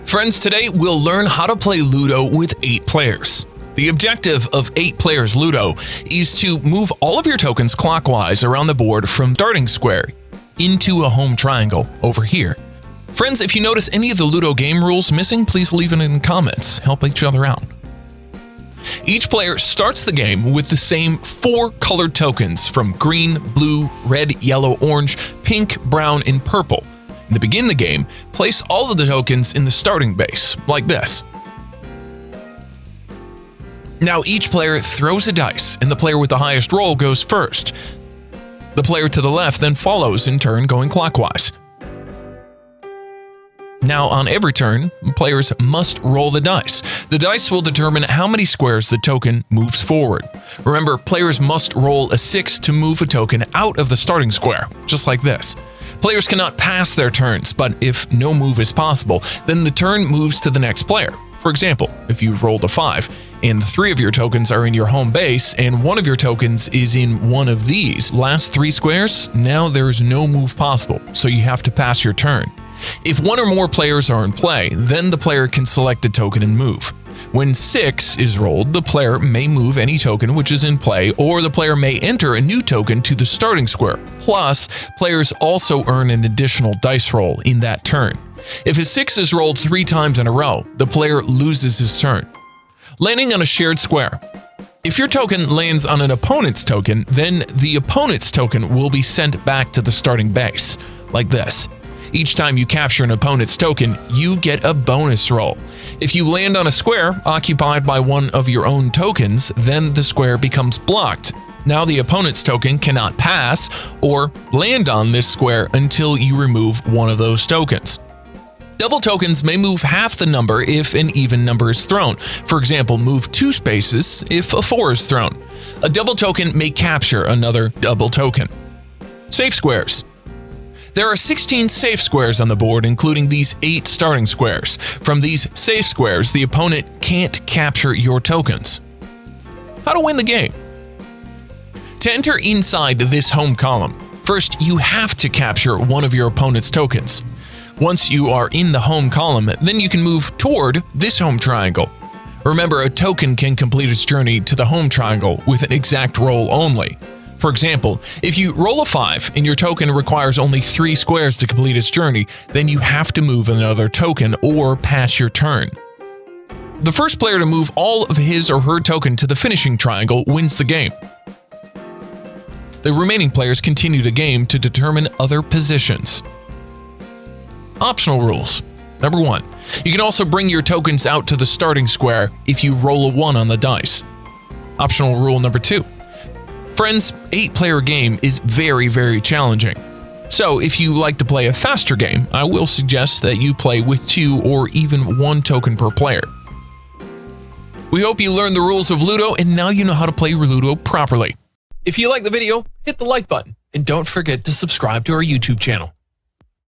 Friends, today we'll learn how to play Ludo with 8 players. The objective of 8 players Ludo is to move all of your tokens clockwise around the board from starting square into a home triangle over here. Friends, if you notice any of the Ludo game rules missing, please leave it in the comments. Help each other out. Each player starts the game with the same 4 colored tokens from green, blue, red, yellow, orange, pink, brown, and purple. To begin the game, place all of the tokens in the starting base, like this. Now each player throws a dice, and the player with the highest roll goes first. The player to the left then follows in turn, going clockwise. Now on every turn, players must roll the dice. The dice will determine how many squares the token moves forward. Remember, players must roll a 6 to move a token out of the starting square, just like this. Players cannot pass their turns, but if no move is possible, then the turn moves to the next player. For example, if you've rolled a 5, and 3 of your tokens are in your home base, and 1 of your tokens is in one of these last 3 squares, now there's no move possible, so you have to pass your turn. If 1 or more players are in play, then the player can select a token and move. When 6 is rolled, the player may move any token which is in play, or the player may enter a new token to the starting square. Plus, players also earn an additional dice roll in that turn. If a 6 is rolled 3 times in a row, the player loses his turn. Landing on a shared square. If your token lands on an opponent's token, then the opponent's token will be sent back to the starting base, like this. Each time you capture an opponent's token, you get a bonus roll. If you land on a square occupied by one of your own tokens, then the square becomes blocked. Now the opponent's token cannot pass or land on this square until you remove one of those tokens. Double tokens may move half the number if an even number is thrown. For example, move 2 spaces if a 4 is thrown. A double token may capture another double token. Safe squares. There are 16 safe squares on the board, including these 8 starting squares. From these safe squares, the opponent can't capture your tokens. How to win the game? To enter inside this home column, first you have to capture one of your opponent's tokens. Once you are in the home column, then you can move toward this home triangle. Remember, a token can complete its journey to the home triangle with an exact roll only. For example, if you roll a 5 and your token requires only 3 squares to complete its journey, then you have to move another token or pass your turn. The first player to move all of his or her token to the finishing triangle wins the game. The remaining players continue the game to determine other positions. Optional rules. Number 1. You can also bring your tokens out to the starting square if you roll a 1 on the dice. Optional rule number 2. Friends, 8-player game is very challenging. So if you like to play a faster game, I will suggest that you play with 2 or even 1 token per player. We hope you learned the rules of Ludo and now you know how to play Ludo properly. If you like the video, hit the like button and don't forget to subscribe to our YouTube channel.